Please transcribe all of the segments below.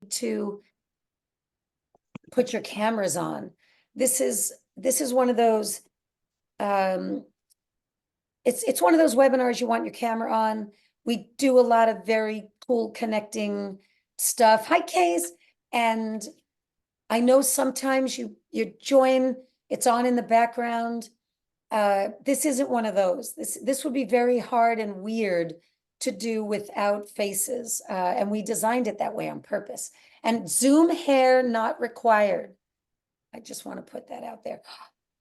to put your cameras on. This is one of those, it's one of those webinars you want your camera on. We do a lot of very cool connecting stuff. Hi, Case. And I know sometimes you join, it's on in the background. This isn't one of those. This would be very hard and weird to do without faces. And we designed it that way on purpose. And Zoom hair not required. I just want to put that out there.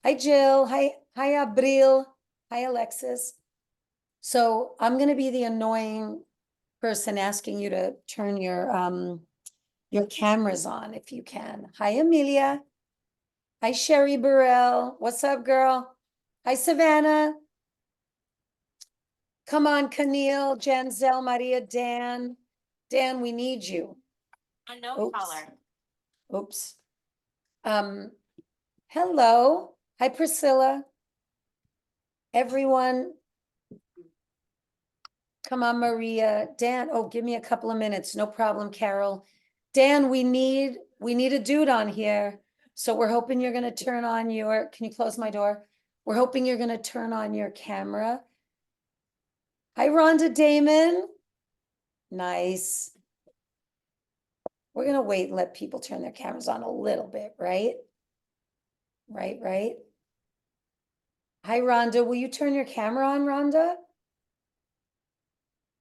Hi, Jill. Hi, Abril. Hi, Alexis. So I'm going to be the annoying person asking you to turn your cameras on if you can. Hi, Amelia. Hi, Sherry Burrell. What's up, girl? Hi, Savannah. Come on, Camille, Janzel, Maria, Dan. Dan, we need you. Unknown caller. Oops. Hello. Hi, Priscilla. Everyone. Come on, Maria. Dan, oh, give me a couple of minutes. No problem, Carol. Dan, we need a dude on here. So we're hoping you're going to turn on your, can you close my door? We're hoping you're going to turn on your camera. Hi, Rhonda Damon. Nice. We're going to wait and let people turn their cameras on a little bit, right? Right. Hi, Rhonda. Will you turn your camera on, Rhonda?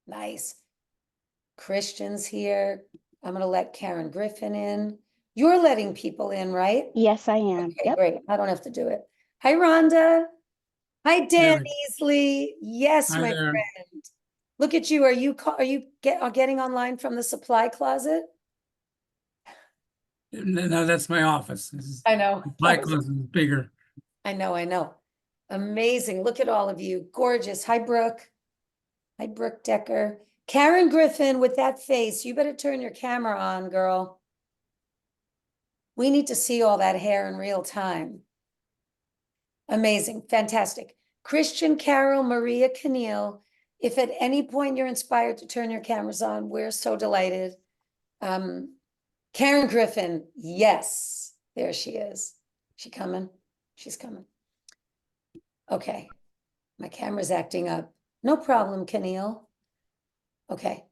Nice. Christian's here. I'm going to let Karen Griffin in. You're letting people in, right? Yes, I am. Okay, yep. Great. I don't have to do it. Hi, Rhonda. Hi, Dan There. Easley. Yes, Hi my there. friend. Look at you. Are you getting online from the supply closet? No, that's my office. I know. My closet is bigger. I know. Amazing. Look at all of you. Gorgeous. Hi, Brooke. Hi, Brooke Decker. Karen Griffin with that face. You better turn your camera on, girl. We need to see all that hair in real time. Amazing. Fantastic. Christian, Carol, Maria, Keneal. If at any point you're inspired to turn your cameras on, we're so delighted. Karen Griffin. Yes. There she is. She coming? She's coming. Okay. My camera's acting up. No problem, Keneal. Okay.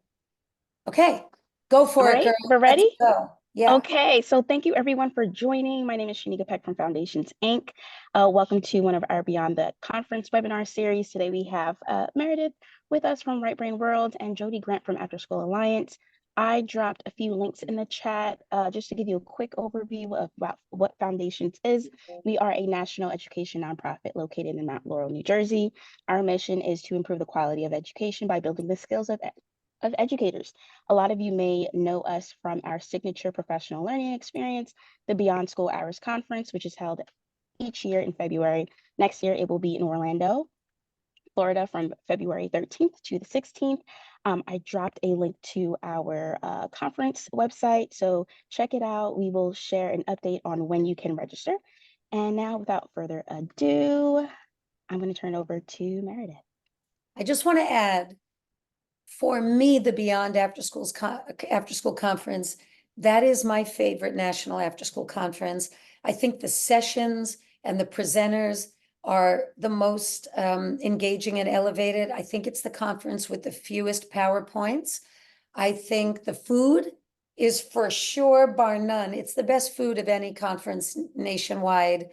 Go for it, girl. We're ready? Let's go. Yeah. Okay, so thank you everyone for joining. My name is Shanika Peck from Foundations, Inc. Welcome to one of our Beyond the Conference webinar series. Today we have Meredith with us from Right Brain World and Jody Grant from After School Alliance. I dropped a few links in the chat just to give you a quick overview of what Foundations is. We are a national education nonprofit located in Mount Laurel, New Jersey. Our mission is to improve the quality of education by building the skills of educators. A lot of you may know us from our signature professional learning experience, the Beyond School Hours Conference, which is held each year in February. Next year, it will be in Orlando, Florida from February 13th to the 16th. I dropped a link to our conference website, so check it out. We will share an update on when you can register. And now, without further ado, I'm going to turn over to Meredith. I just want to add, for me, the Beyond After School Conference, that is my favorite national after school conference. I think the sessions and the presenters are the most engaging and elevated. I think it's the conference with the fewest PowerPoints. I think the food is for sure, bar none. It's the best food of any conference nationwide.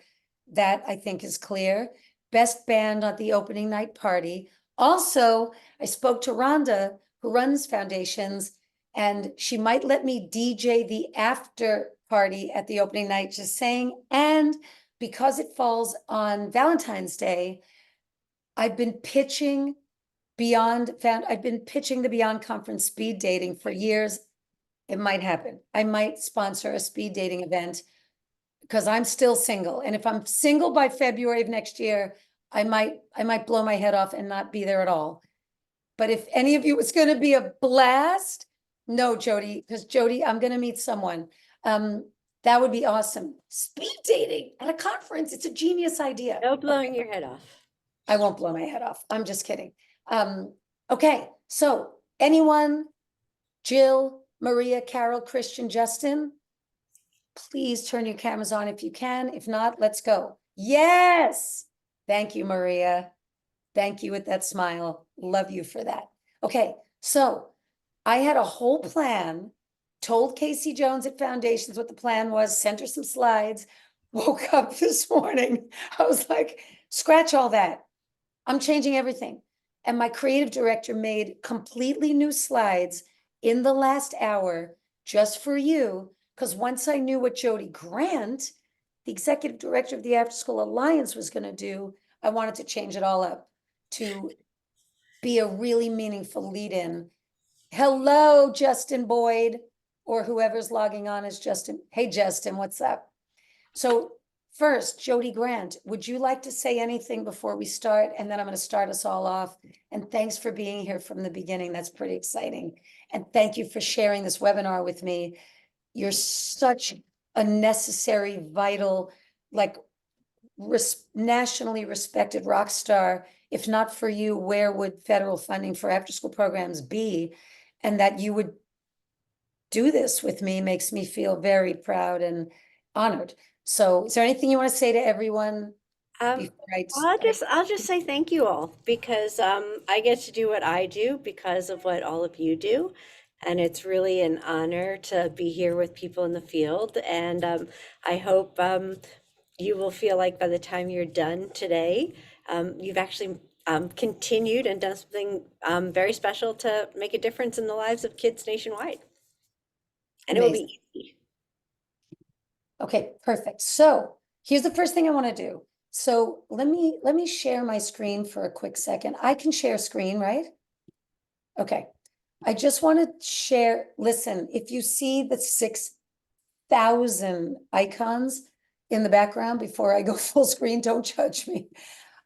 That I think is clear. Best band at the opening night party. Also, I spoke to Rhonda, who runs Foundations, and she might let me DJ the after party at the opening night, just saying. And because it falls on Valentine's Day, I've been pitching the Beyond Conference speed dating for years. It might happen. I might sponsor a speed dating event because I'm still single. And if I'm single by February of next year, I might blow my head off and not be there at all. But if any of you, it's going to be a blast. No, Jody, because Jody, I'm going to meet someone. That would be awesome. Speed dating at a conference. It's a genius idea. No blowing your head off. I won't blow my head off. I'm just kidding. Okay, so anyone, Jill, Maria, Carol, Christian, Justin, please turn your cameras on if you can. If not, let's go. Yes. Thank you, Maria. Thank you with that smile. Love you for that. Okay, so I had a whole plan, told Casey Jones at Foundations what the plan was, sent her some slides, woke up this morning. I was like, scratch all that. I'm changing everything. And my creative director made completely new slides in the last hour just for you. Because once I knew what Jody Grant, the executive director of the After School Alliance, was going to do, I wanted to change it all up to be a really meaningful lead-in. Hello, Justin Boyd, or whoever's logging on as Justin. Hey, Justin, what's up? So first, Jody Grant, would you like to say anything before we start? And then I'm going to start us all off. And thanks for being here from the beginning. That's pretty exciting. And thank you for sharing this webinar with me. You're such a necessary, vital, like nationally respected rock star. If not for you, where would federal funding for after-school programs be? And that you would do this with me makes me feel very proud and honored. So is there anything you want to say to everyone before I'll just say thank you all because I get to do what I do because of what all of you do. And it's really an honor to be here with people in the field. And I hope you will feel like by the time you're done today, you've actually continued and done something very special to make a difference in the lives of kids nationwide. And it will be easy. Okay, perfect. So here's the first thing I want to do. So let me share my screen for a quick second. I can share screen, right? Okay. I just want to share, listen, if you see the 6,000 icons in the background before I go full screen, don't judge me.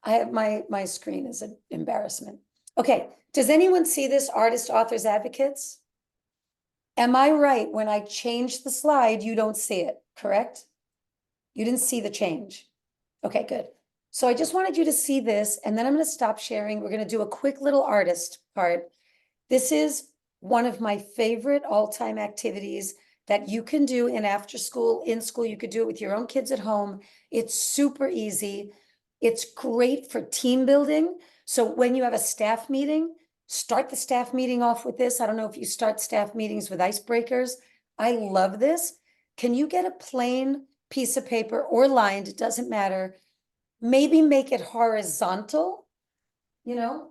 I have my screen is an embarrassment. Okay, does anyone see this, artist, authors, advocates? Am I right when I change the slide, you don't see it, correct? You didn't see the change. Okay, good. So I just wanted you to see this, and then I'm going to stop sharing. We're going to do a quick little artist part. This is one of my favorite all-time activities that you can do in after school, in school. You could do it with your own kids at home. It's super easy. It's great for team building. So when you have a staff meeting, start the staff meeting off with this. I don't know if you start staff meetings with icebreakers. I love this. Can you get a plain piece of paper or lined? It doesn't matter. Maybe make it horizontal, you know?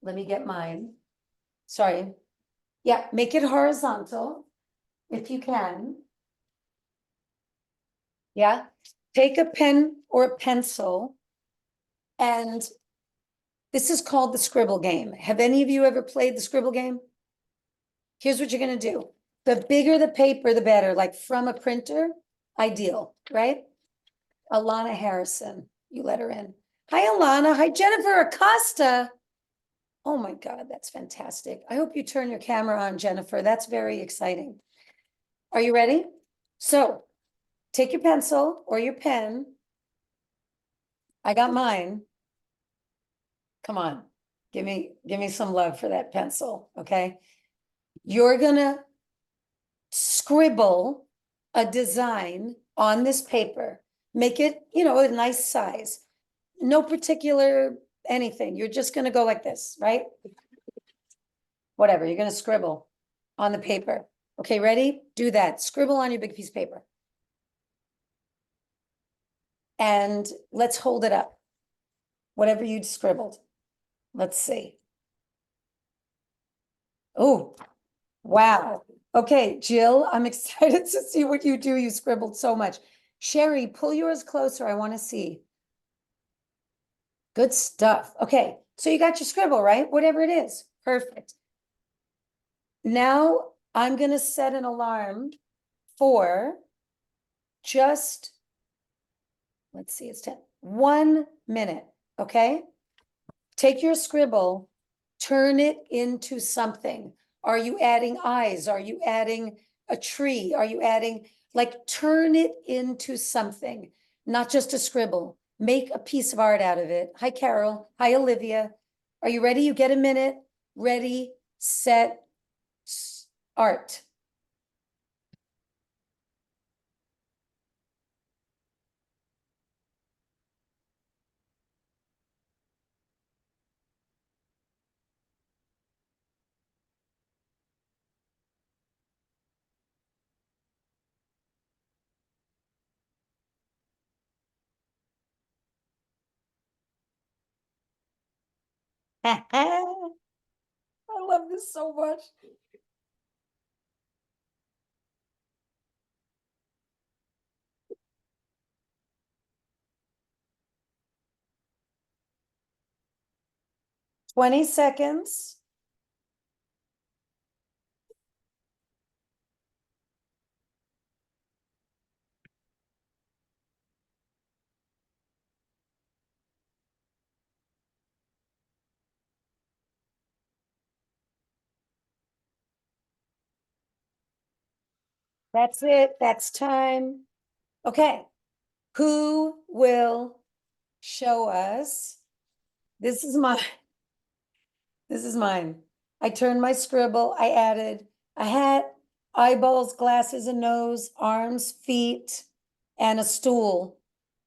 Let me get mine. Sorry. Yeah, make it horizontal if you can. Yeah. Take a pen or a pencil, and this is called the scribble game. Have any of you ever played the scribble game? Here's what you're going to do. The bigger the paper, the better, like from a printer, ideal, right? Alana Harrison, you let her in. Hi, Alana. Hi, Jennifer Acosta. Oh my God, that's fantastic. I hope you turn your camera on, Jennifer. That's very exciting. Are you ready? So take your pencil or your pen. I got mine. Come on, give me some love for that pencil, okay? You're gonna scribble a design on this paper. Make it, you know, a nice size. No particular anything. You're just gonna go like this, right? Whatever, you're gonna scribble on the paper. Okay, ready? Do that. Scribble on your big piece of paper. And let's hold it up. Whatever you'd scribbled. Let's see. Oh, wow. Okay, Jill, I'm excited to see what you do. You scribbled so much. Sherry, pull yours closer. I want to see. Good stuff. Okay, so you got your scribble, right? Whatever it is. Perfect. Now I'm going to set an alarm for just, let's see, it's 1 minute. Okay. Take your scribble, turn it into something. Are you adding eyes? Are you adding a tree? Are you adding, like, turn it into something, not just a scribble. Make a piece of art out of it. Hi, Carol. Hi, Olivia. Are you ready? You get a minute. Ready, set, art. I love this so much. Twenty seconds. That's it. That's time. Okay. Who will show us? This is mine. This is mine. I turned my scribble. I added a hat, eyeballs, glasses, a nose, arms, feet, and a stool.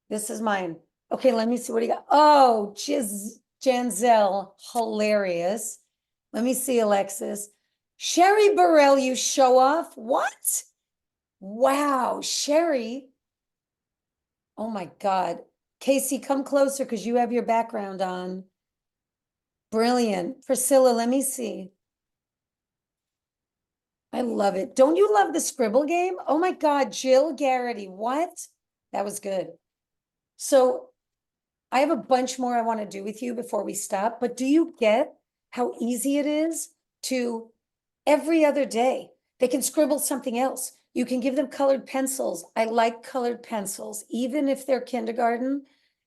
This is mine. Okay, let me see what do you got. Oh, Janzel, hilarious. Let me see, Alexis. Sherry Burrell, you show off. What? Wow, Sherry. Oh my God. Casey, come closer because you have your background on. Brilliant. Priscilla, let me see. I love it. Don't you love the scribble game? Oh my God, Jill Garrity, what? That was good. So I have a bunch more I want to do with you before we stop, but do you get how easy it is to every other day? They can scribble something else. You can give them colored pencils. I like colored pencils, even if they're kindergarten.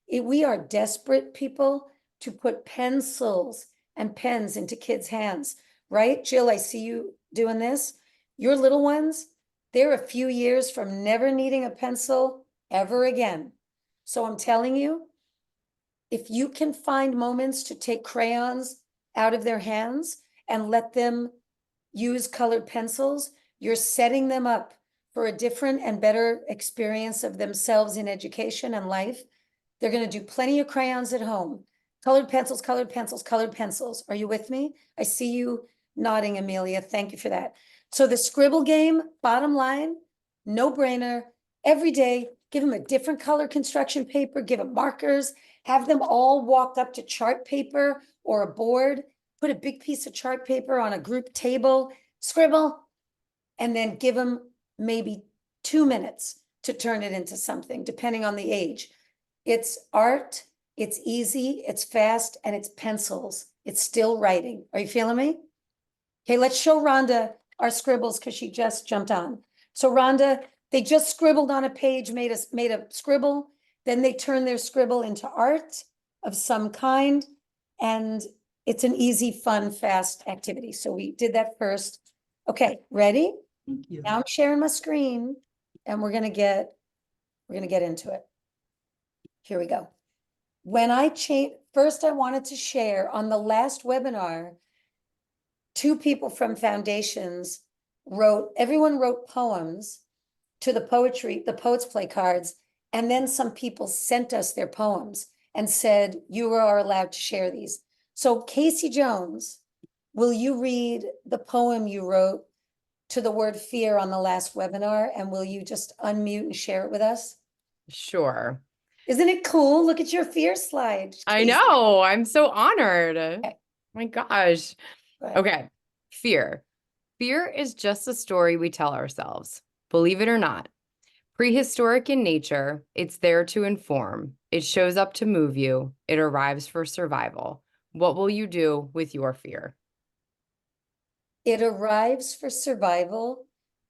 We are desperate people to put pencils and pens into kids' hands, right? Jill, I see you doing this. Your little ones, they're a few years from never needing a pencil ever again. So I'm telling you, if you can find moments to take crayons out of their hands and let them use colored pencils, you're setting them up for a different and better experience of themselves in education and life. They're going to do plenty of crayons at home. Colored pencils, colored pencils, colored pencils. Are you with me? I see you nodding, Amelia. Thank you for that. So the scribble game, bottom line, no brainer. Every day, give them a different color construction paper, give them markers, have them all walk up to chart paper or a board, put a big piece of chart paper on a group table, scribble, and then give them maybe 2 minutes to turn it into something, depending on the age. It's art, it's easy, it's fast, and it's pencils. It's still writing. Are you feeling me? Okay, let's show Rhonda our scribbles because she just jumped on. So Rhonda, they just scribbled on a page, made a scribble, then they turned their scribble into art of some kind, and it's an easy, fun, fast activity. So we did that first. Okay, ready? Thank you. Now I'm sharing my screen and we're gonna get into it. Here we go. When I first I wanted to share on the last webinar, 2 people from Foundations everyone wrote poems to the Poets Play cards, and then some people sent us their poems and said, you are allowed to share these. So Casey Jones, will you read the poem you wrote to the word fear on the last webinar, and will you just unmute and share it with us? Sure. Isn't it cool? Look at your fear slide. I Casey. know. I'm so honored. Okay. My gosh. Go ahead. Okay. Fear. Fear is just a story we tell ourselves. Believe it or not. Prehistoric in nature, it's there to inform. It shows up to move you. It arrives for survival. What will you do with your fear? It arrives for survival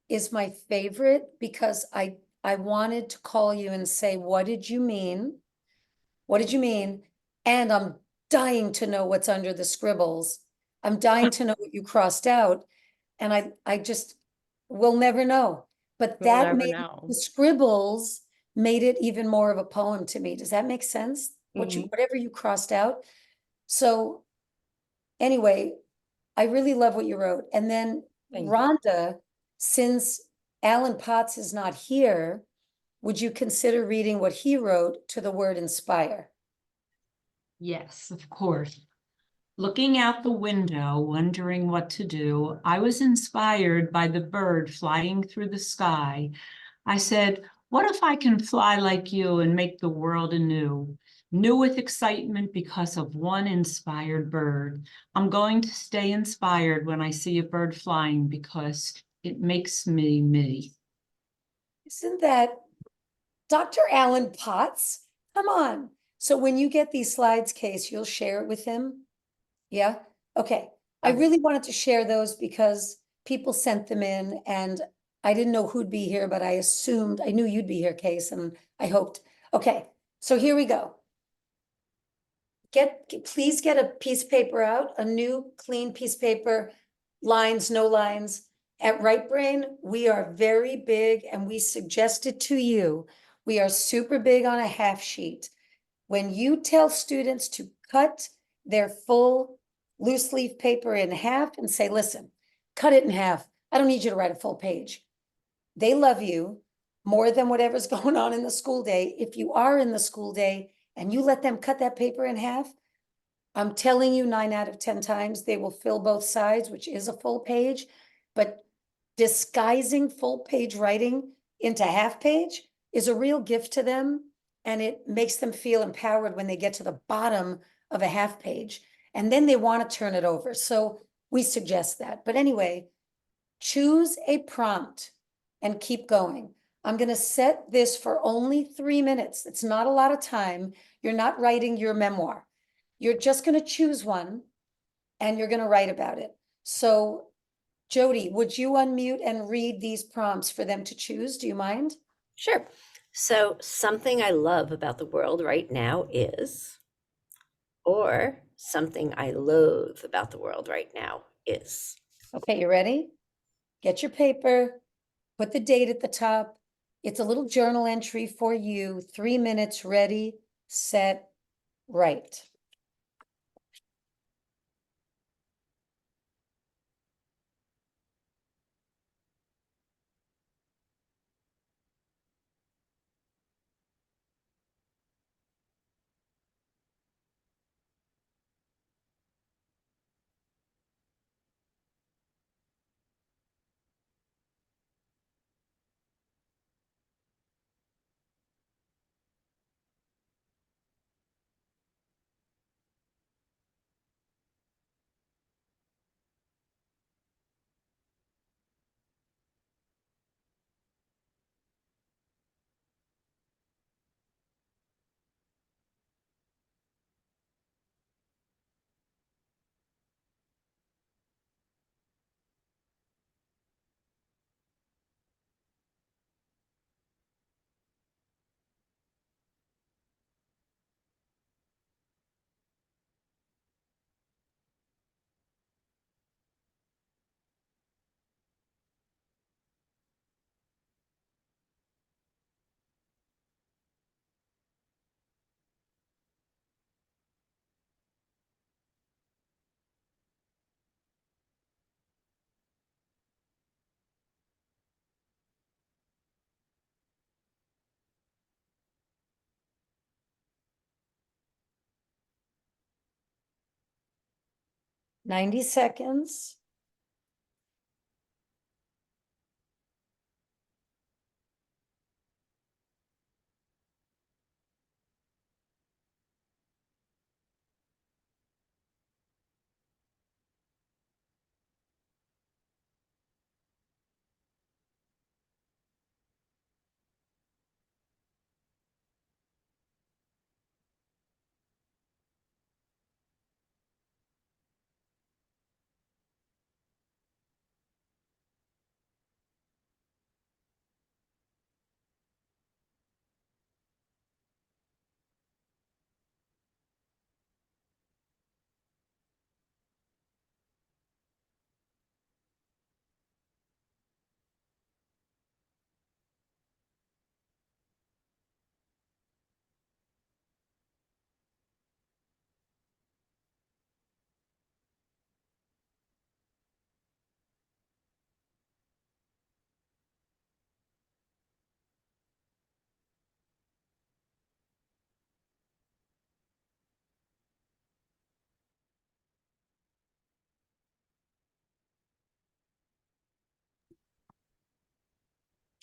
is my favorite because I wanted to call you and say, what did you mean? What did you mean? And I'm dying to know what's under the scribbles. I'm dying to know what you crossed out. And I just will never know. But We'll that never made know. the scribbles made it even more of a poem to me. Does that make sense? Whatever you crossed out. So anyway, I really love what you wrote. And then Thank you. Rhonda, since Alan Potts is not here, would you consider reading what he wrote to the word inspire? Yes, of course. Looking out the window, wondering what to do, I was inspired by the bird flying through the sky. I said, what if I can fly like you and make the world anew? New with excitement because of one inspired bird. I'm going to stay inspired when I see a bird flying because it makes me me. Isn't that Dr. Alan Potts? Come on. So when you get these slides, Case, you'll share it with him? Yeah? Okay. I really wanted to share those because people sent them in and I didn't know who'd be here, but I knew you'd be here, Case, and I hoped. Okay, so here we go. Please get a piece of paper out, a new clean piece of paper, lines, no lines. At Right Brain, we are very big and we suggest it to you. We are super big on a half sheet. When you tell students to cut their full loose leaf paper in half and say, listen, cut it in half. I don't need you to write a full page. They love you more than whatever's going on in the school day. If you are in the school day and you let them cut that paper in half, I'm telling you 9 out of 10 times they will fill both sides, which is a full page, but disguising full page writing into half page is a real gift to them. And it makes them feel empowered when they get to the bottom of a half page. And then they want to turn it over. So we suggest that. But anyway, choose a prompt and keep going. I'm going to set this for only 3 minutes. It's not a lot of time. You're not writing your memoir. You're just going to choose one and you're going to write about it. So Jody, would you unmute and read these prompts for them to choose? Do you mind? Sure. So, something I love about the world right now is, or something I loathe about the world right now is. Okay, you ready? Get your paper, put the date at the top. It's a little journal entry for you. 3 minutes, ready, set, write. Ninety seconds.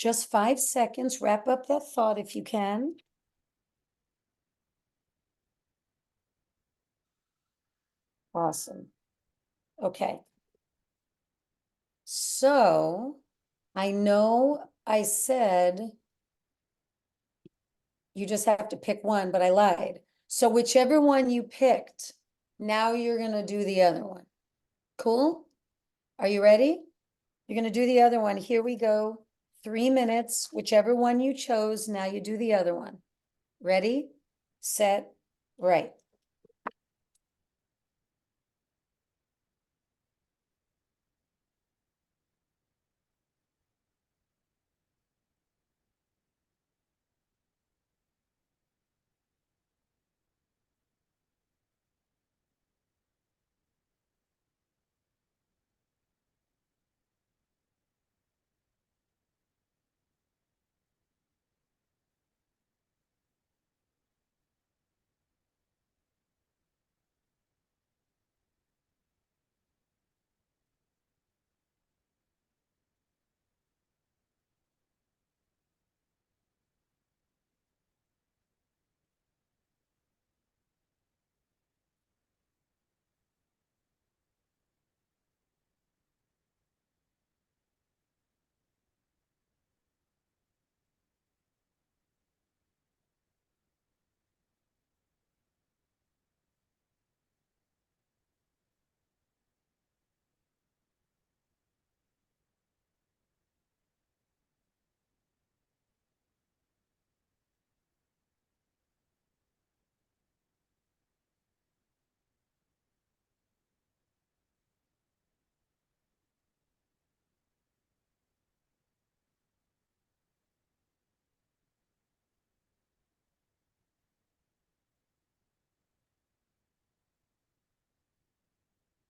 Just 5 seconds. Wrap up that thought if you can. Awesome. Okay. So I know I said you just have to pick one, but I lied. So whichever one you picked, now you're going to do the other one. Cool? Are you ready? You're going to do the other one. Here we go. 3 minutes, whichever one you chose. Now you do the other one. Ready, set, right.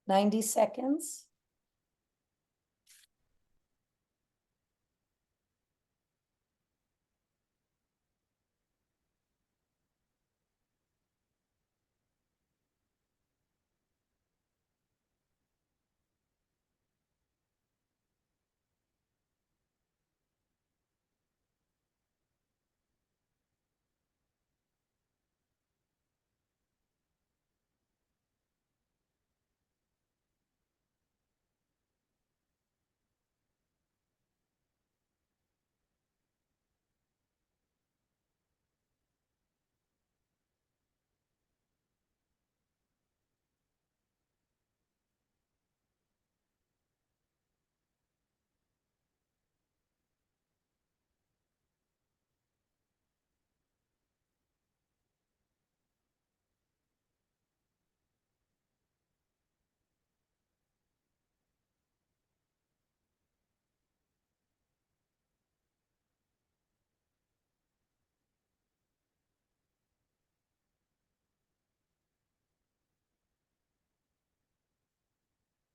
Ninety seconds.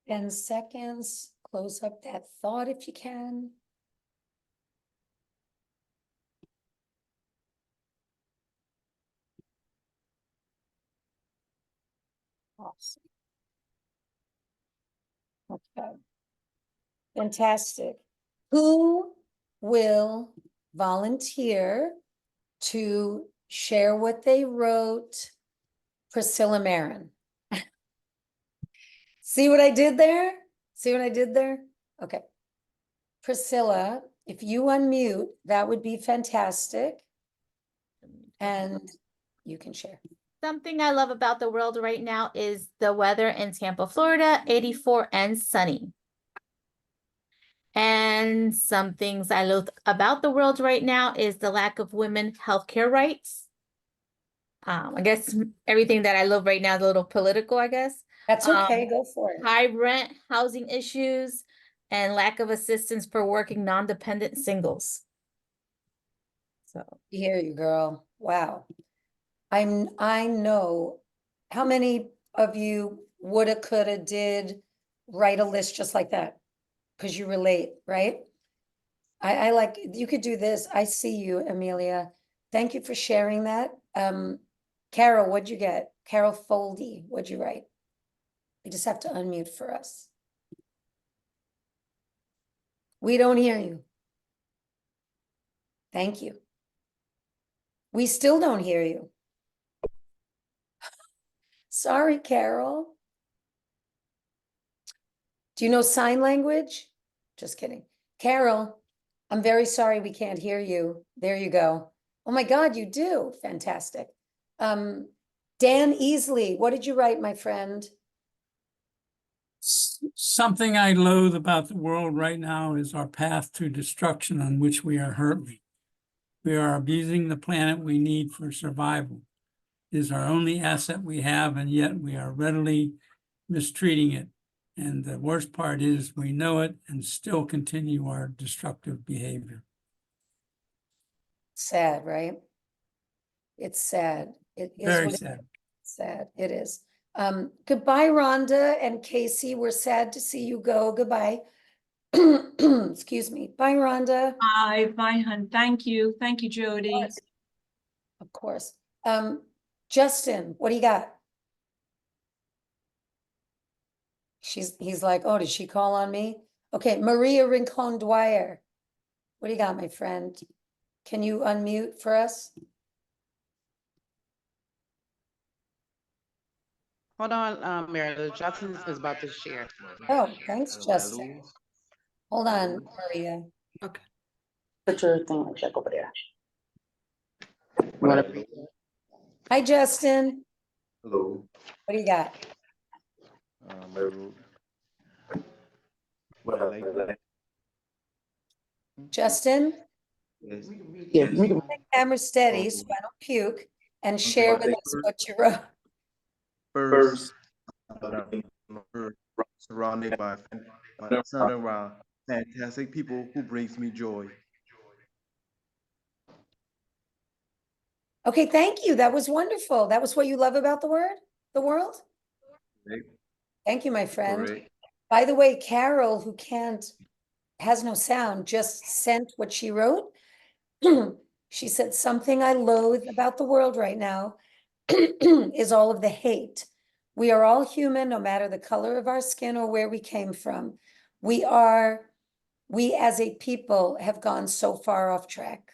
Ten seconds. Close up that thought if you can. Awesome. Okay. Fantastic. Who will volunteer to share what they wrote? Priscilla Marin. See what I did there? See what I did there? Okay. Priscilla, if you unmute, that would be fantastic. And you can share. Something I love about the world right now is the weather in Tampa, Florida, 84 and sunny. And some things I love about the world right now is the lack of women healthcare rights. I guess everything that I love right now is a little political, I guess. That's okay, go for it. High rent, housing issues, and lack of assistance for working non-dependent singles. So Hear you, girl. Wow. I know how many of you woulda, coulda, did write a list just like that? Because you relate, right? I like, you could do this. I see you, Amelia. Thank you for sharing that. Carol, what'd you get? Carol Foldy, what'd you write? You just have to unmute for us. We don't hear you. Thank you. We still don't hear you. Sorry, Carol. Do you know sign language? Just kidding. Carol, I'm very sorry we can't hear you. There you go. Oh my God, you do. Fantastic. Dan Easley, what did you write, my friend? Something I loathe about the world right now is our path to destruction on which we are hurtling. We are abusing the planet we need for survival. It is our only asset we have, and yet we are readily mistreating it. And the worst part is we know it and still continue our destructive behavior. Sad, right? It's sad. It is Very what sad. it's sad. It is. Goodbye, Rhonda and Casey. We're sad to see you go. Goodbye. Excuse me. Bye, Rhonda. Bye, hun. Thank you. Thank you, Jody. Of course. Justin, what do you got? He's like, oh, did she call on me? Okay, Maria Rincon Dwyer. What do you got, my friend? Can you unmute for us? Hold on, Meredith. Justin is about to share. Oh, thanks, Justin. Hold on, Maria. Okay. Put your thing like that over there. You wanna read that? Hi, Justin. Hello. What do you got? Meru. What I like. Justin, Yes. Yeah, we can. camera steady so I don't puke and share with us what you wrote. First, surrounded by fantastic people who brings me joy. Okay, thank you. That was wonderful. That was what you love about the world? Right? Thank you, my friend. Correct. By the way, Carol, who has no sound, just sent what she wrote. She said, something I loathe about the world right now is all of the hate. We are all human, no matter the color of our skin or where we came from. We as a people have gone so far off track.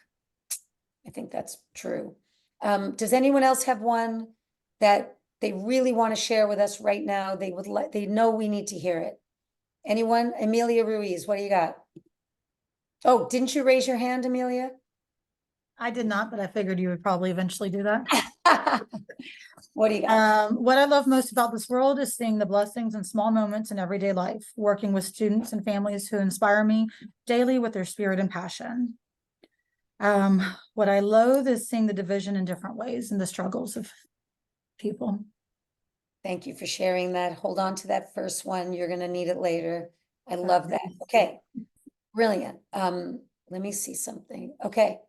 I think that's true. Does anyone else have one that they really want to share with us right now? They know we need to hear it. Anyone? Amelia Ruiz, what do you got? Oh, didn't you raise your hand, Amelia? I did not, but I figured you would probably eventually do that. What do you got? What I love most about this world is seeing the blessings and small moments in everyday life, working with students and families who inspire me daily with their spirit and passion. What I loathe is seeing the division in different ways and the struggles of people. Thank you for sharing that. Hold on to that first one. You're going to need it later. I love that. Okay. Brilliant. Let me see something. Okay.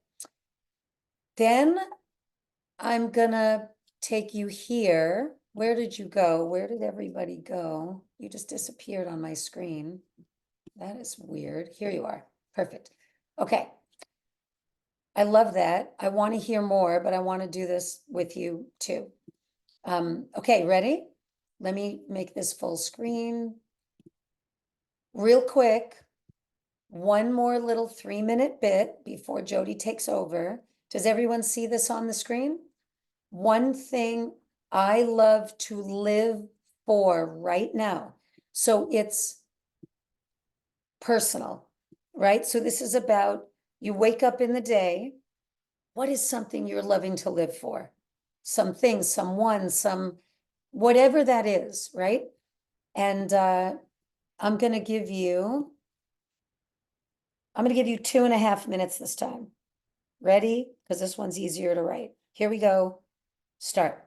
Then I'm gonna take you here. Where did you go? Where did everybody go? You just disappeared on my screen. That is weird. Here you are. Perfect. Okay. I love that. I want to hear more, but I want to do this with you too. Okay, ready? Let me make this full screen. Real quick, one more little 3-minute bit before Jody takes over. Does everyone see this on the screen? One thing I love to live for right now. So it's personal, right? So this is about you wake up in the day. What is something you're loving to live for? Something, someone, whatever that is, right? And I'm going to give you 2.5 minutes this time. Ready? Because this one's easier to write. Here we go. Start.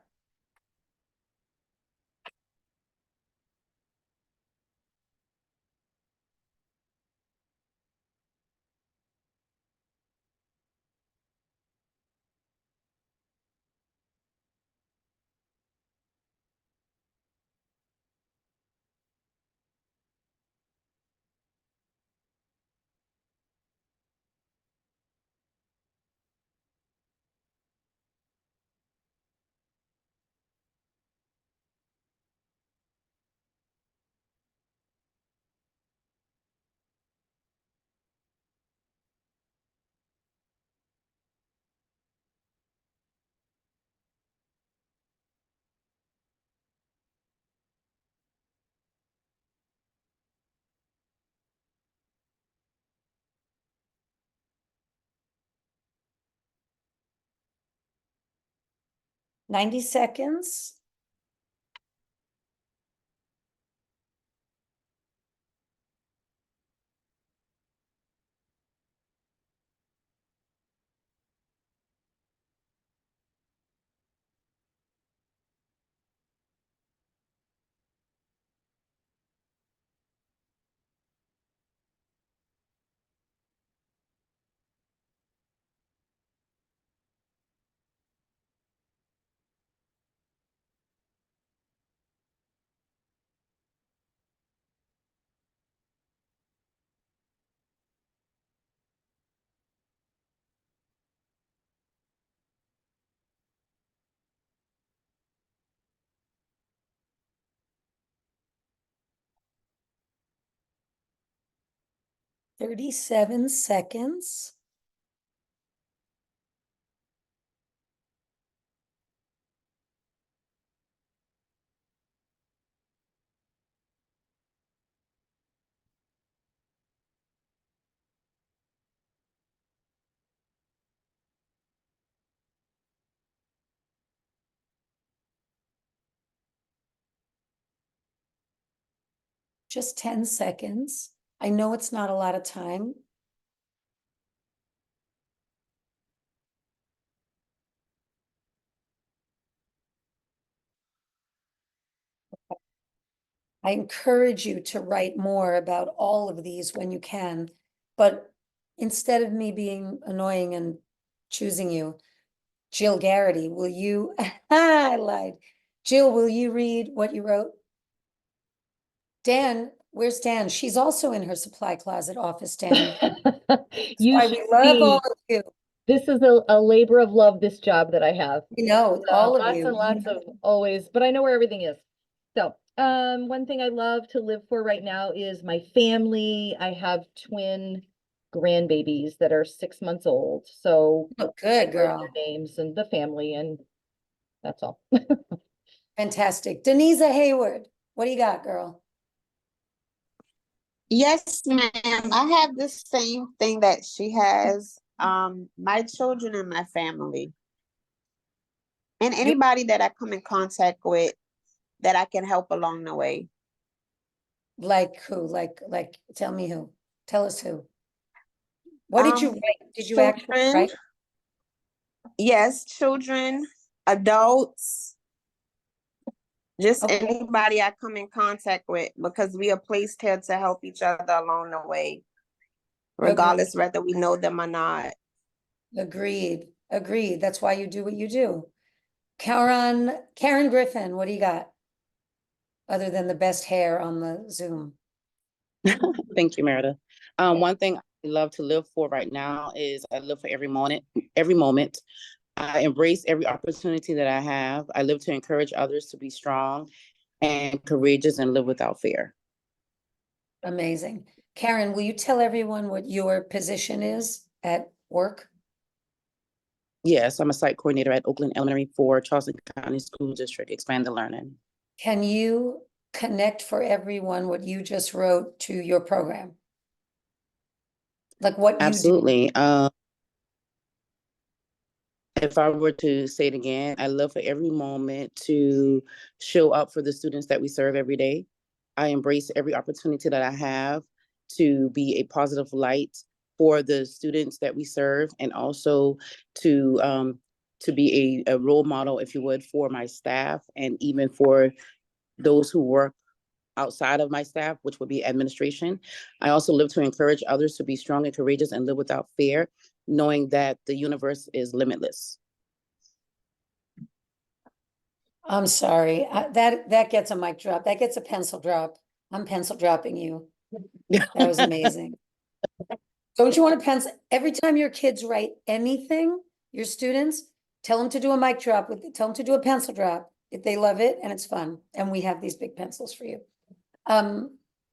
90 seconds. $37 seconds. Just 10 seconds. I know it's not a lot of time. I encourage you to write more about all of these when you can, but instead of me being annoying and choosing you, Jill Garrity, will you, I lied. Jill, will you read what you wrote? Dan, where's Dan? She's also in her supply closet office, Dan. You Why should we love all see, of you. this is a labor of love, this job that I have. You know, all of Lots you. and lots of always, but I know where everything is. So, one thing I love to live for right now is my family. I have twin grandbabies that are 6 months old. So Look I good, write girl. their names and the family, and that's all. Fantastic. Denise Hayward, what do you got, girl? Yes, ma'am. I have the same thing that she has. My children and my family. And anybody that I come in contact with that I can help along the way. Like who? Like, tell me who. Tell us who. What did you write? Did you actually Children, write? yes, children, adults, just Okay. anybody I come in contact with, because we are placed here to help each other along the way, regardless whether we know them or not. Agreed. Agreed. That's why you do what you do. Karen Griffin, what do you got? Other than the best hair on the Zoom. Thank you, Meredith. One thing I love to live for right now is I live for every moment, every moment. I embrace every opportunity that I have. I live to encourage others to be strong and courageous and live without fear. Amazing. Karen, will you tell everyone what your position is at work? Yes, I'm a site coordinator at Oakland Elementary for Charleston County School District, Expand the Learning. Can you connect for everyone what you just wrote to your program? Like what you do? Absolutely. If I were to say it again, I love for every moment to show up for the students that we serve every day. I embrace every opportunity that I have to be a positive light for the students that we serve, and also to be a role model, if you would, for my staff and even for those who work outside of my staff, which would be administration. I also live to encourage others to be strong and courageous and live without fear, knowing that the universe is limitless. I'm sorry, that gets a mic drop. That gets a pencil drop. I'm pencil dropping you. That was amazing. Don't you want to pencil? Every time your kids write anything, your students, tell them to do a mic drop with, tell them to do a pencil drop. If they love it and it's fun. And we have these big pencils for you.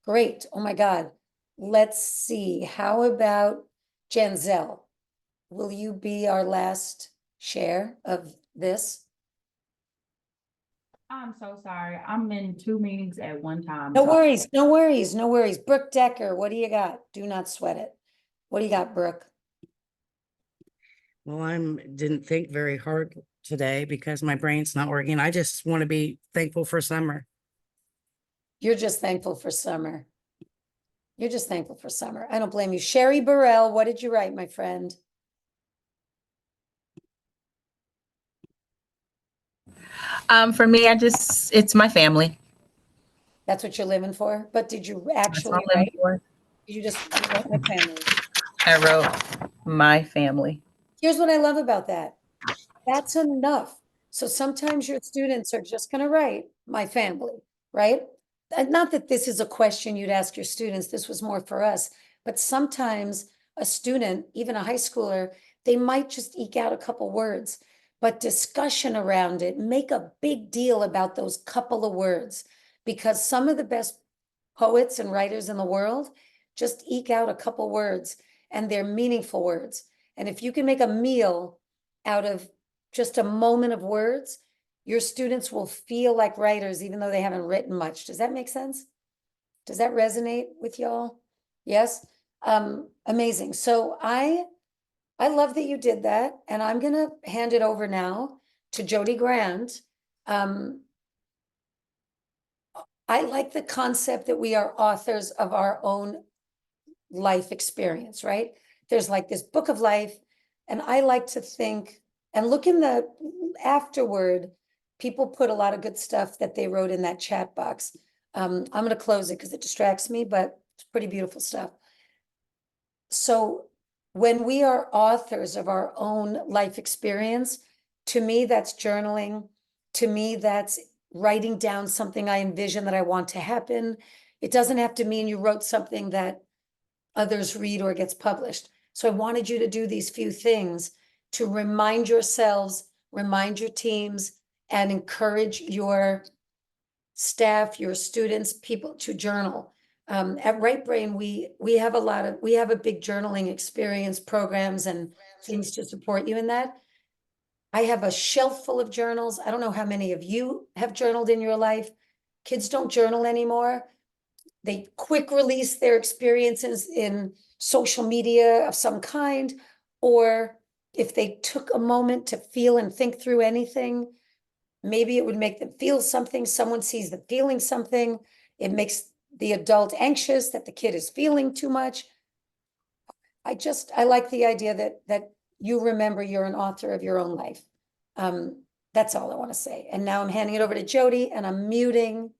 Great. Oh my God. Let's see. How about Janzel? Will you be our last share of this? I'm so sorry. I'm in 2 meetings at one time. No so- worries, no worries, no worries. Brooke Decker, what do you got? Do not sweat it. What do you got, Brooke? Well, didn't think very hard today because my brain's not working. I just want to be thankful for summer. You're just thankful for summer. You're just thankful for summer. I don't blame you. Sherry Burrell, what did you write, my friend? For me, it's my family. That's what you're living for? But did you That's what actually I'm living write? for. You just wrote my family. I wrote my family. Here's what I love about that. That's enough. So sometimes your students are just going to write my family, right? And not that this is a question you'd ask your students, this was more for us, but sometimes a student, even a high schooler, they might just eke out a couple words, but discussion around it, make a big deal about those couple of words, because some of the best poets and writers in the world just eke out a couple words, and they're meaningful words. And if you can make a meal out of just a moment of words, your students will feel like writers, even though they haven't written much. Does that make sense? Does that resonate with y'all? Yes? Amazing. So I love that you did that, and I'm gonna hand it over now to Jody Grant. I like the concept that we are authors of our own life experience, right? There's like this book of life, and I like to think and look in the afterward, people put a lot of good stuff that they wrote in that chat box. I'm going to close it because it distracts me, but it's pretty beautiful stuff. So when we are authors of our own life experience, to me, that's journaling. To me, that's writing down something I envision that I want to happen. It doesn't have to mean you wrote something that others read or gets published. So I wanted you to do these few things to remind yourselves, remind your teams, and encourage your staff, your students, people to journal. At Right Brain, we have a big journaling experience programs and things to support you in that. I have a shelf full of journals. I don't know how many of you have journaled in your life. Kids don't journal anymore. They quick release their experiences in social media of some kind, or if they took a moment to feel and think through anything, maybe it would make them feel something. Someone sees them feeling something. It makes the adult anxious that the kid is feeling too much. I like the idea that you remember you're an author of your own life. That's all I want to say. And now I'm handing it over to Jody, and I'm muting.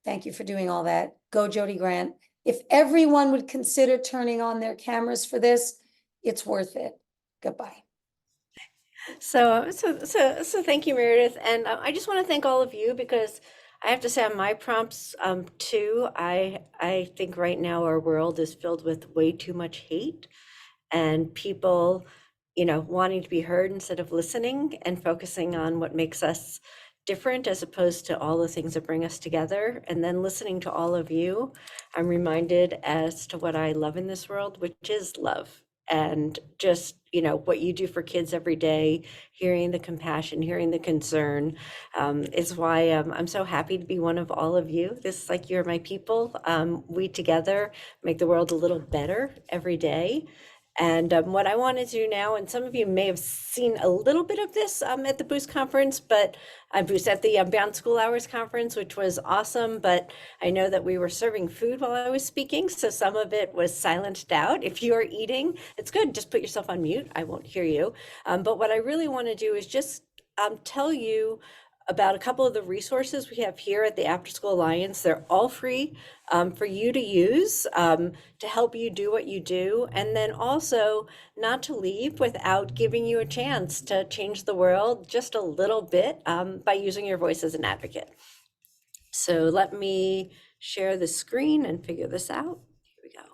Thank you for doing all that. Go, Jody Grant. If everyone would consider turning on their cameras for this, it's worth it. Goodbye. So thank you, Meredith. And I just want to thank all of you, because I have to say on my prompts too, I think right now our world is filled with way too much hate and people, wanting to be heard instead of listening and focusing on what makes us different as opposed to all the things that bring us together. And then listening to all of you, I'm reminded as to what I love in this world, which is love. And just, what you do for kids every day, hearing the compassion, hearing the concern, is why I'm so happy to be one of all of you. This is like, you're my people. We together make the world a little better every day. And what I want to do now, and some of you may have seen a little bit of this at the Boost conference, but I Boost at the Beyond School Hours conference, which was awesome. But I know that we were serving food while I was speaking, so some of it was silenced out. If you are eating, it's good. Just put yourself on mute. I won't hear you. But what I really want to do is just tell you about a couple of the resources we have here at the After School Alliance. They're all free for you to use to help you do what you do. And then also not to leave without giving you a chance to change the world just a little bit by using your voice as an advocate. So let me share the screen and figure this out. Here we go.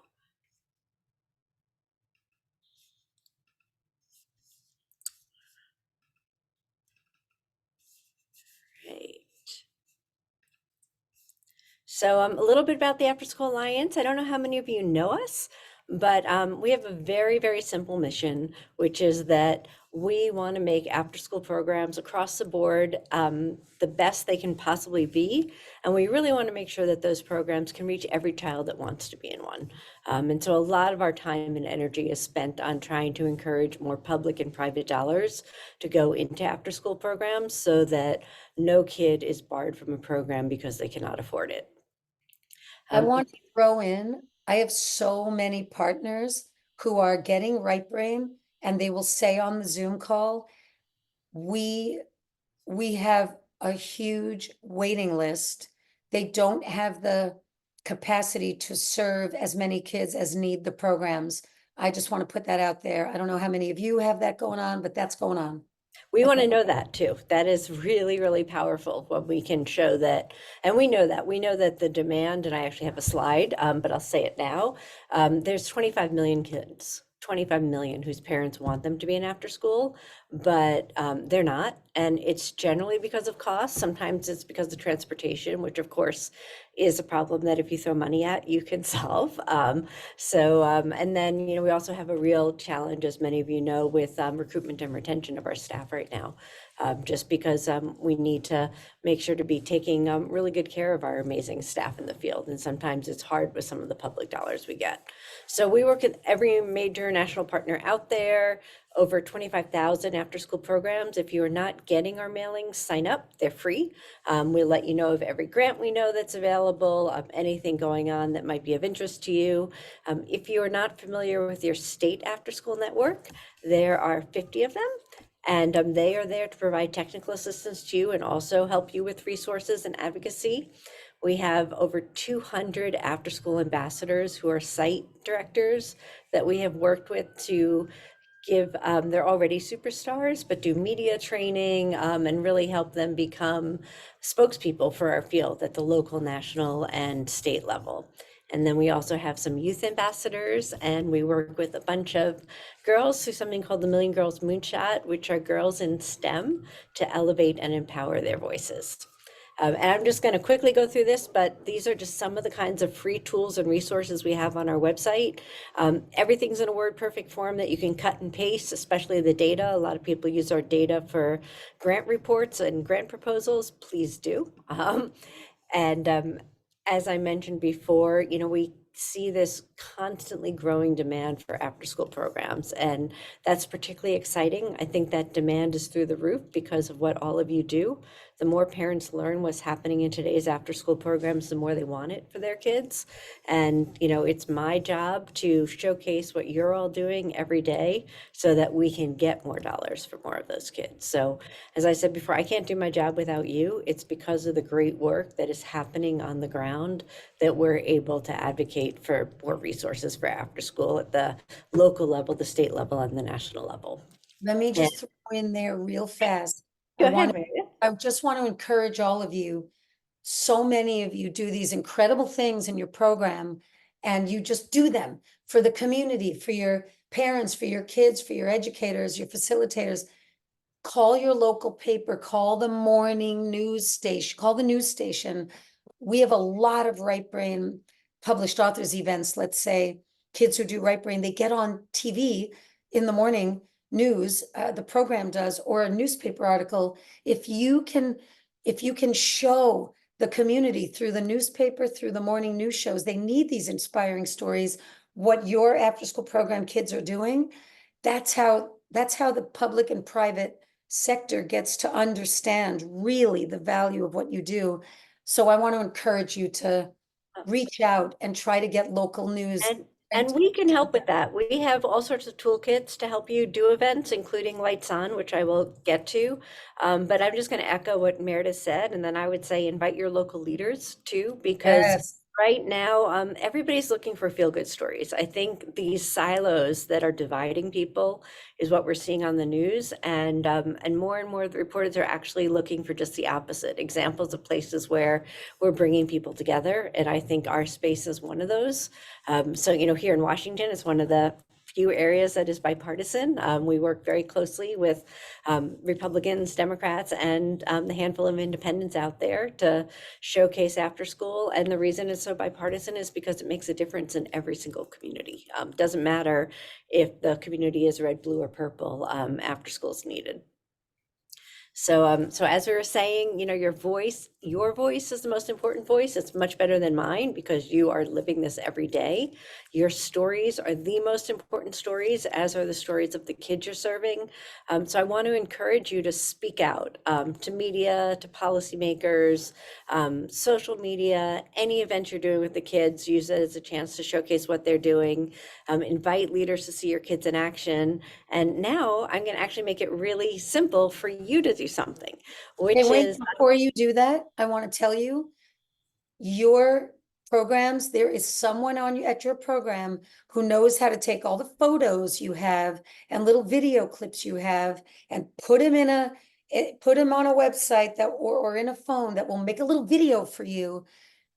Great. So a little bit about the After School Alliance. I don't know how many of you know us, But we have a very, very simple mission, which is that we want to make after-school programs across the board the best they can possibly be. And we really want to make sure that those programs can reach every child that wants to be in one. And so a lot of our time and energy is spent on trying to encourage more public and private dollars to go into after-school programs so that no kid is barred from a program because they cannot afford it. I want to throw in, I have so many partners who are getting Right Brain, and they will say on the Zoom call, we have a huge waiting list. They don't have the capacity to serve as many kids as need the programs. I just want to put that out there. I don't know how many of you have that going on, but that's going on. We want to know that too. That is really, really powerful when we can show that. And we know that the demand, and I actually have a slide, but I'll say it now. There's 25 million kids, 25 million whose parents want them to be in after school, but they're not. And it's generally because of cost. Sometimes it's because of transportation, which of course is a problem that if you throw money at, you can solve. And then, we also have a real challenge, as many of you know, with recruitment and retention of our staff right now, just because we need to make sure to be taking really good care of our amazing staff in the field. And sometimes it's hard with some of the public dollars we get. So we work with every major national partner out there, over 25,000 after-school programs. If you are not getting our mailings, sign up. They're free. We'll let you know of every grant we know that's available, anything going on that might be of interest to you. If you are not familiar with your state after-school network, there are 50 of them. And they are there to provide technical assistance to you and also help you with resources and advocacy. We have over 200 after-school ambassadors who are site directors that we have worked with to give, they're already superstars, but do media training and really help them become spokespeople for our field at the local, national, and state level. And then we also have some youth ambassadors, and we work with a bunch of girls through something called the Million Girls Moonshot, which are girls in STEM to elevate and empower their voices. And I'm just going to quickly go through this, but these are just some of the kinds of free tools and resources we have on our website. Everything's in a WordPerfect form that you can cut and paste, especially the data. A lot of people use our data for grant reports and grant proposals. Please do. As I mentioned before, we see this constantly growing demand for after-school programs, and that's particularly exciting. I think that demand is through the roof because of what all of you do. The more parents learn what's happening in today's after-school programs, the more they want it for their kids. And, it's my job to showcase what you're all doing every day so that we can get more dollars for more of those kids. So, as I said before, I can't do my job without you. It's because of the great work that is happening on the ground that we're able to advocate for more resources for after school at the local level, the state level, and the national level. Let me just throw in there real fast. Go ahead, Mary. I just want to encourage all of you. So many of you do these incredible things in your program, and you just do them for the community, for your parents, for your kids, for your educators, your facilitators. Call your local paper, call the morning news station, call the news station. We have a lot of Right Brain published authors events. Let's say kids who do Right Brain, they get on TV in the morning news, the program does, or a newspaper article. If you can show the community through the newspaper, through the morning news shows, they need these inspiring stories, what your after school program kids are doing. That's how the public and private sector gets to understand really the value of what you do. So I want to encourage you to reach out and try to get local news. And we can help with that. We have all sorts of toolkits to help you do events, including Lights On, which I will get to. But I'm just going to echo what Meredith said. And then I would say invite your local leaders too, because right now, everybody's looking for feel-good stories. I think these silos that are dividing people is what we're seeing on the news, and more of the reporters are actually looking for just the opposite, examples of places where we're bringing people together, and I think our space is one of those. So, here in Washington, it's one of the few areas that is bipartisan. We work very closely with Republicans, Democrats, and the handful of independents out there to showcase after school. And the reason it's so bipartisan is because it makes a difference in every single community. Doesn't matter if the community is red, blue, or purple, after school is needed. So, so as we were saying, you know, your voice is the most important voice. It's much better than mine because you are living this every day. Your stories are the most important stories, as are the stories of the kids you're serving. So I want to encourage you to speak out to media, to policymakers, social media, any event you're doing with the kids, use it as a chance to showcase what they're doing. Invite leaders to see your kids in action. And now I'm going to actually make it really simple for you to do something, which Hey, wait, is before you do that, I want to tell you, your programs, there is someone at your program who knows how to take all the photos you have and little video clips you have and put them on a website that or in a phone that will make a little video for you.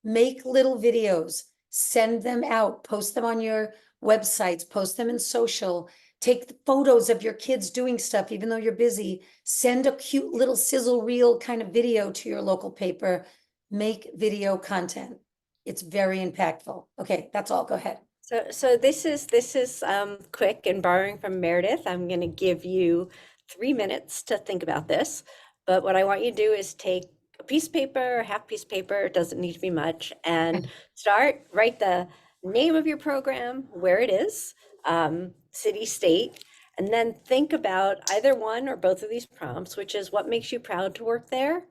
Make little videos, send them out, post them on your websites, post them in social. Take the photos of your kids doing stuff, even though you're busy. Send a cute little sizzle reel kind of video to your local paper. Make video content. It's very impactful. Okay, that's all. Go ahead. so this is quick, and borrowing from Meredith, I'm going to give you 3 minutes to think about this. But what I want you to do is take a piece of paper, a half piece of paper, it doesn't need to be much, and write the name of your program, where it is, city, state, and then think about either one or both of these prompts, which is what makes you proud to work there,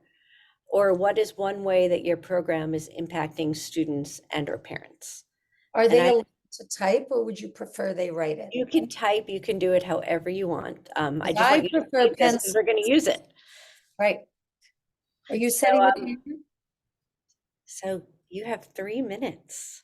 or what is one way that your program is impacting students and or parents. Are And they I- allowed to type or would you prefer they write it? You can type, you can do it however you want. I just I want you to prefer keep this because pencil. we're going to use it. Right. Are you So, setting the timer? So you have 3 minutes.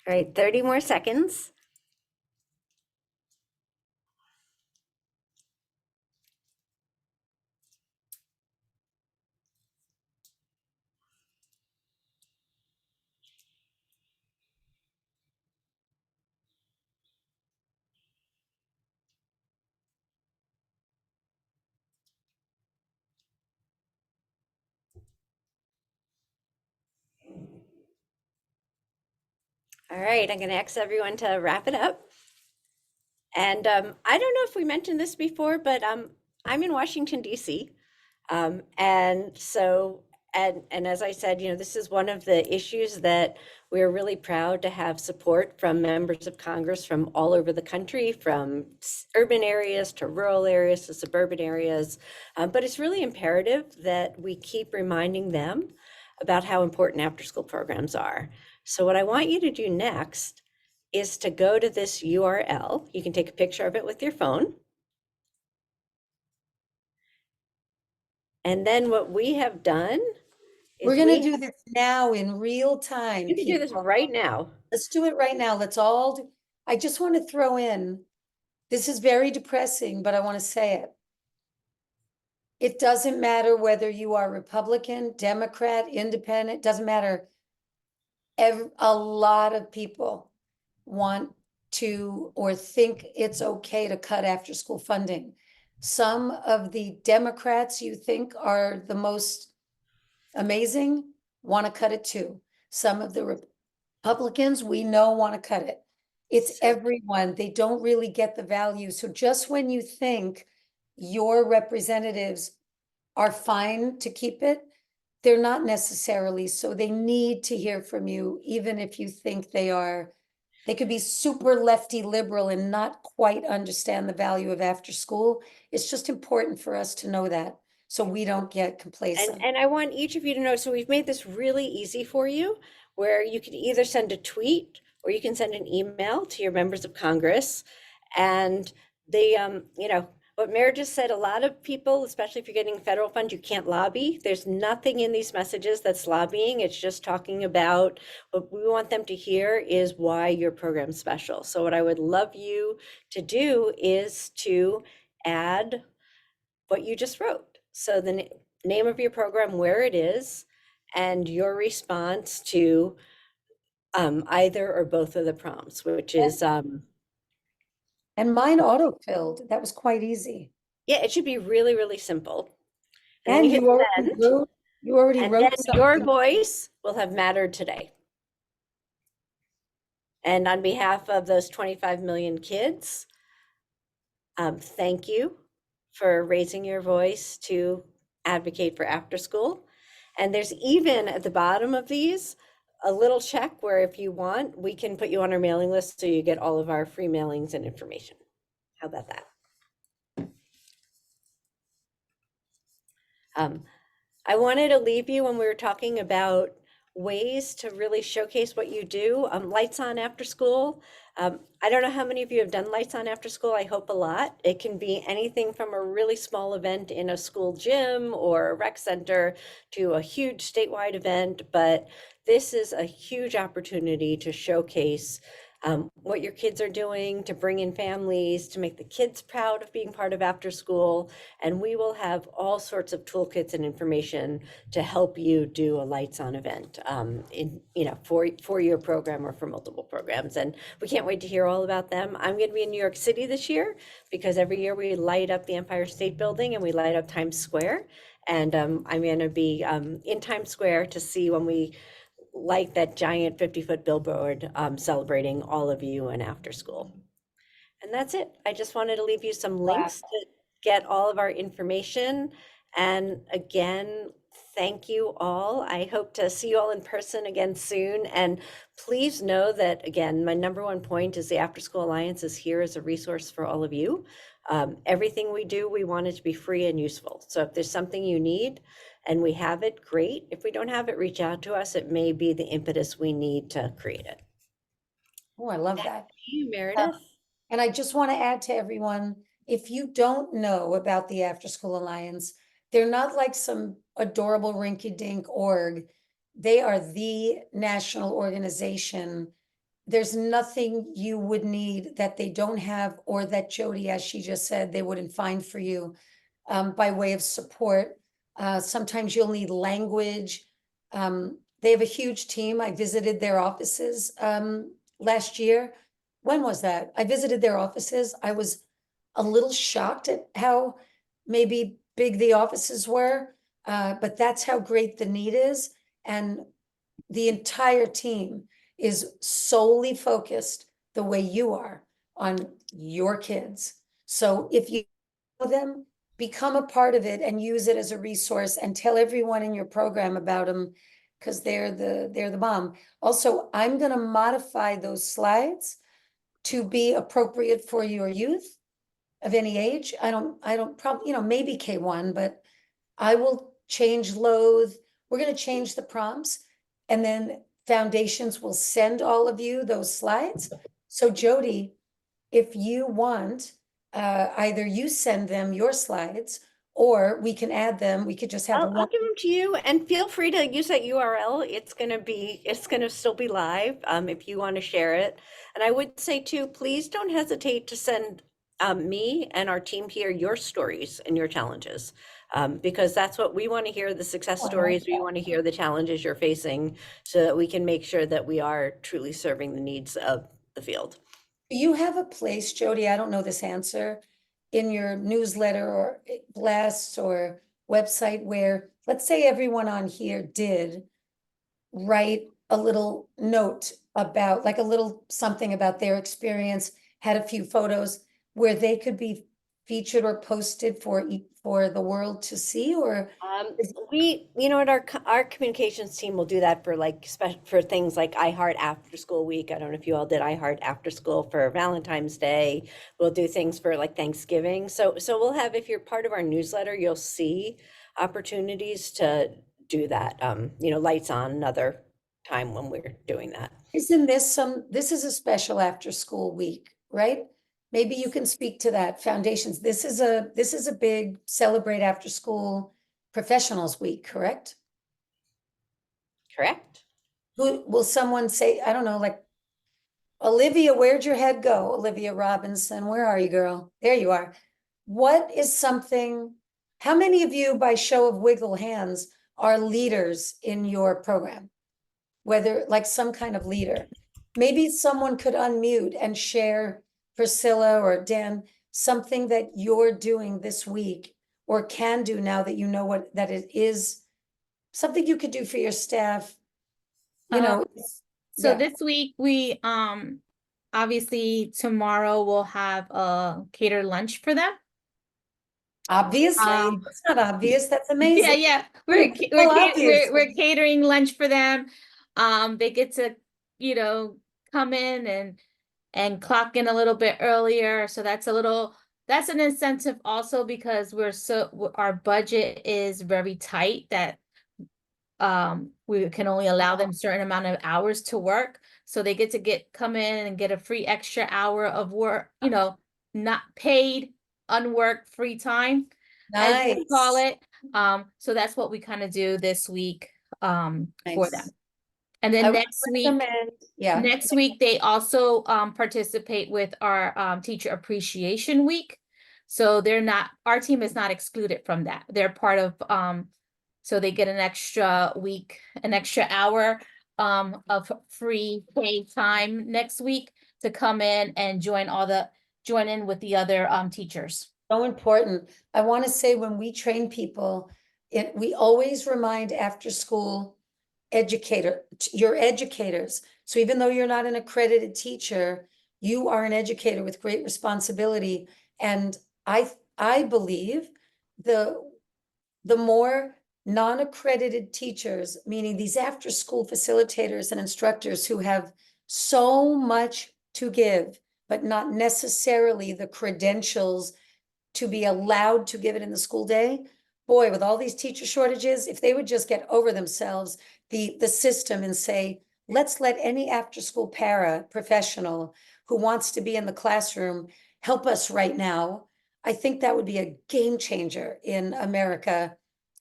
All right, 30 more seconds. All right, I'm going to ask everyone to wrap it up. And I don't know if we mentioned this before, but I'm in Washington, D.C. And so And as I said, this is one of the issues that we're really proud to have support from members of Congress from all over the country, from urban areas to rural areas to suburban areas. But it's really imperative that we keep reminding them about how important after-school programs are. So what I want you to do next is to go to this URL. You can take a picture of it with your phone. And then what we have done is We're gonna do this now in real time. You can do this people. right now. Let's do it right now. Let's all, I just want to throw in, this is very depressing, but I want to say it. It doesn't matter whether you are Republican, Democrat, Independent, doesn't matter. A lot of people want to or think it's okay to cut after school funding. Some of the Democrats you think are the most amazing want to cut it too. Some of the Republicans we know want to cut it. It's everyone. They don't really get the value. So just when you think your representatives are fine to keep it, they're not necessarily. So they need to hear from you, even if you think they could be super lefty liberal and not quite understand the value of after school. It's just important for us to know that so we don't get complacent. And I want each of you to know, so we've made this really easy for you, where you can either send a tweet or you can send an email to your members of Congress. And they, what Mayor just said, a lot of people, especially if you're getting federal funds, you can't lobby. There's nothing in these messages that's lobbying. It's just talking about what we want them to hear is why your program's special. So what I would love you to do is to add what you just wrote. So the name of your program, where it is, and your response to either or both of the prompts, which is and mine auto-filled. That was quite easy. yeah, it should be really, really simple. And And then you hit send, you already and wrote then something. your voice will have mattered today. And on behalf of those 25 million kids, thank you for raising your voice to advocate for after school. And there's even at the bottom of these a little check where if you want, we can put you on our mailing list so you get all of our free mailings and information. How about that? I wanted to leave you when we were talking about ways to really showcase what you do. Lights on after school. I don't know how many of you have done Lights on after school. I hope a lot. It can be anything from a really small event in a school gym or a rec center to a huge statewide event, but this is a huge opportunity to showcase what your kids are doing, to bring in families, to make the kids proud of being part of after school. And we will have all sorts of toolkits and information to help you do a lights on event for your program or for multiple programs. And we can't wait to hear all about them. I'm going to be in New York City this year because every year we light up the Empire State Building and we light up Times Square. And I'm going to be in Times Square to see when we light that giant 50-foot billboard celebrating all of you and after school. And that's it. I just wanted to leave you some links to get all of our information. And again, thank you all. I hope to see you all in person again soon. And please know that, again, my number one point is the After School Alliance is here as a resource for all of you. Everything we do, we want it to be free and useful. So if there's something you need and we have it, great. If we don't have it, reach out to us. It may be the impetus we need to create it. Oh, I love that. You, Meredith. And I just want to add to everyone, if you don't know about the After School Alliance, they're not like some adorable rinky-dink org. They are the national organization. There's nothing you would need that they don't have or that Jody, as she just said, they wouldn't find for you by way of support. Sometimes you'll need language. They have a huge team. I visited their offices last year. When was that? I visited their offices. I was a little shocked at how maybe big the offices were, but that's how great the need is. And the entire team is solely focused the way you are on your kids. So if you know them, become a part of it and use it as a resource and tell everyone in your program about them because they're the bomb. Also, I'm going to modify those slides to be appropriate for your youth of any age. I don't probably, maybe K1, but I will change loathe. We're going to change the prompts, and then Foundations will send all of you those slides. So Jody, if you want, either you send them your slides or we can add them. We could just have I'll give them to you, and feel free to use that URL. It's gonna still be live, if you want to share it. And I would say too, please don't hesitate to send me and our team here your stories and your challenges, because that's what we want to hear, the success Oh, I like stories. We want to hear the challenges you're facing so that we can make sure that we are truly serving the needs of the field. Do you have a place, Jody, I don't know this answer, in your newsletter or blasts or website where, let's say everyone on here did write a little note about, like a little something about their experience, had a few photos where they could be featured or posted for the world to see, or Our communications team will do that for for things like iHeart After School Week. I don't know if you all did iHeart After School for Valentine's Day. We'll do things for like Thanksgiving. So we'll have, if you're part of our newsletter, you'll see opportunities to do that. Lights on another time when we're doing that. isn't this is a special after school week, right? Maybe you can speak to that. Foundations, this is a big celebrate after school professionals week, correct? Correct. Who will someone say, I don't know, like Olivia, where'd your head go? Olivia Robinson, where are you, girl? There you are. What is something, how many of you, by show of wiggle hands, are leaders in your program? Whether like some kind of leader. Maybe someone could unmute and share, Priscilla or Dan, something that you're doing this week or can do now that you know what that it is, something you could do for your staff. So Yeah. this week we obviously tomorrow we'll have a catered lunch for them. Obviously, it's not obvious. That's amazing. Yeah. Obviously. We're catering lunch for them. They get to, come in and clock in a little bit earlier. So that's an incentive also because our budget is very tight that we can only allow them a certain amount of hours to work. So they get to come in and get a free extra hour of work, not paid, unworked free time, as we call Nice. it. So that's what we kind of do this week for Nice. them. And then I would next week they also participate with our teacher appreciation week. So our team is not excluded from that. They're part of so they get an extra week, an extra hour of free paid time next week to come in and join in with the other teachers. So important. I want to say when we train people, we always remind after school your educators. So even though you're not an accredited teacher, you are an educator with great responsibility. And I believe the more non-accredited teachers, meaning these after-school facilitators and instructors who have so much to give, but not necessarily the credentials to be allowed to give it in the school day. Boy, with all these teacher shortages, if they would just get over themselves, the system, and say, let's let any after-school para professional who wants to be in the classroom help us right now. I think that would be a game changer in America,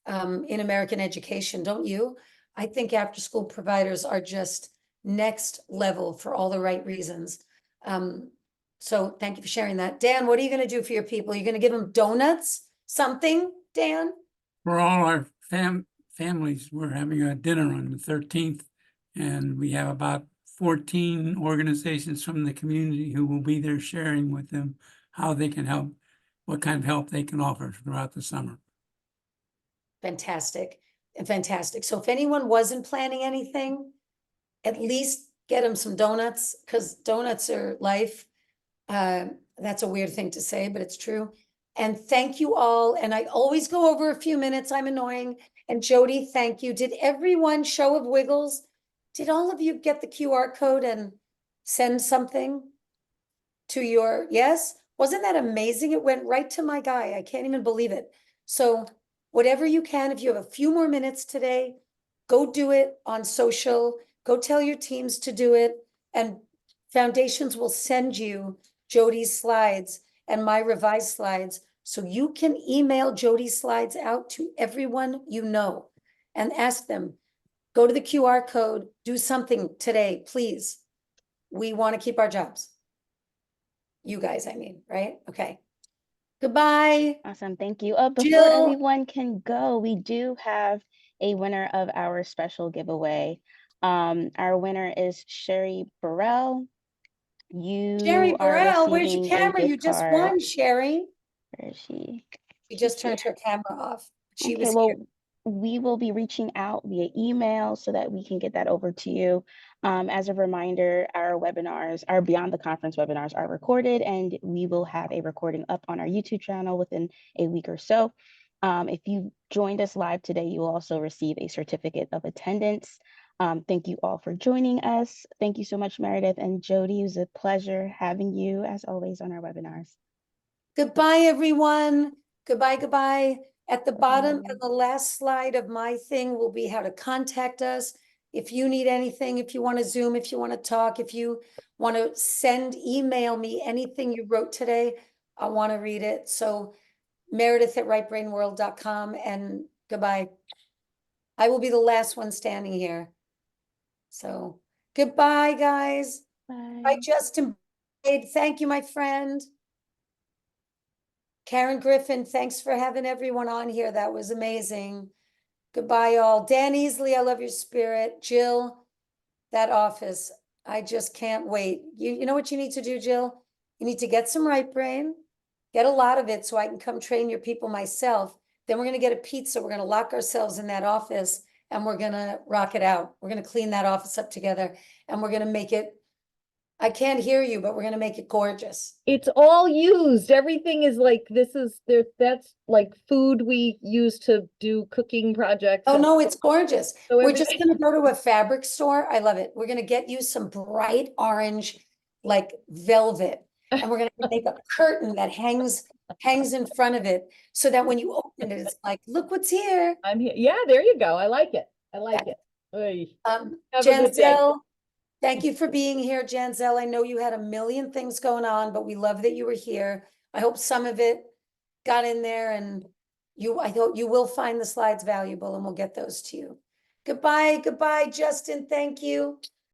in American education, don't you? I think after-school providers are just next level for all the right reasons. So thank you for sharing that. Dan, what are you going to do for your people? You're going to give them donuts, something, Dan? For all our families, we're having a dinner on the 13th, and we have about 14 organizations from the community who will be there sharing with them how they can help, what kind of help they can offer throughout the summer. Fantastic. Fantastic. So if anyone wasn't planning anything, at least get them some donuts, because donuts are life. That's a weird thing to say, but it's true. And thank you all. And I always go over a few minutes. I'm annoying. And Jody, thank you. Did everyone, show of wiggles, did all of you get the QR code and send something to your, yes? Wasn't that amazing? It went right to my guy. I can't even believe it. So whatever you can, if you have a few more minutes today, go do it on social, go tell your teams to do it. And Foundations will send you Jody's slides and my revised slides. So you can email Jody's slides out to everyone you know and ask them, go to the QR code, do something today, please. We want to keep our jobs. You guys, I mean, right? Okay. Goodbye. Awesome, thank you. Before Jill. everyone can go, we do have a winner of our special giveaway. Our winner is Sherry Burrell. Sherry You are Burrell, where's your receiving a camera? You gift just card. won, Sherry. Where is she? She She's just here. turned her camera off. She Okay, was well, here. we will be reaching out via email so that we can get that over to you. As a reminder, our webinars, our Beyond the Conference webinars are recorded, and we will have a recording up on our YouTube channel within a week or so. If you joined us live today, you will also receive a certificate of attendance. Thank you all for joining us. Thank you so much, Meredith and Jody. It was a pleasure having you, as always, on our webinars. Goodbye, everyone. Goodbye, goodbye. At the bottom Bye. of the last slide of my thing will be how to contact us. If you need anything, if you want to Zoom, if you want to talk, if you want to email me anything you wrote today, I want to read it. So Meredith@rightbrainworld.com, and goodbye. I will be the last one standing here. So goodbye, guys. Bye. Bye, Justin. Thank you, my friend. Karen Griffin, thanks for having everyone on here. That was amazing. Goodbye, all. Dan Easley, I love your spirit. Jill, that office, I just can't wait. You know what you need to do, Jill? You need to get some right brain, get a lot of it so I can come train your people myself. Then we're going to get a pizza. We're going to lock ourselves in that office and we're going to rock it out. We're going to clean that office up together and we're going to make it, I can't hear you, but we're going to make it gorgeous. It's all used. Everything is like, this is there. That's like food we use to do cooking projects. Oh, and- no, it's gorgeous. So We're everything- just gonna go to a fabric store. I love it. We're gonna get you some bright orange, like velvet. And we're gonna make a curtain that hangs in front of it so that when you open it, it's like, look what's here. I'm here. Yeah, there you go. I like it. I like it. Oy. Have a good day. Janzel, thank you for being here, Janzel. I know you had a million things going on, but we love that you were here. I hope some of it got in there and I hope you will find the slides valuable and we'll get those to you. Goodbye, goodbye, Justin. Thank you.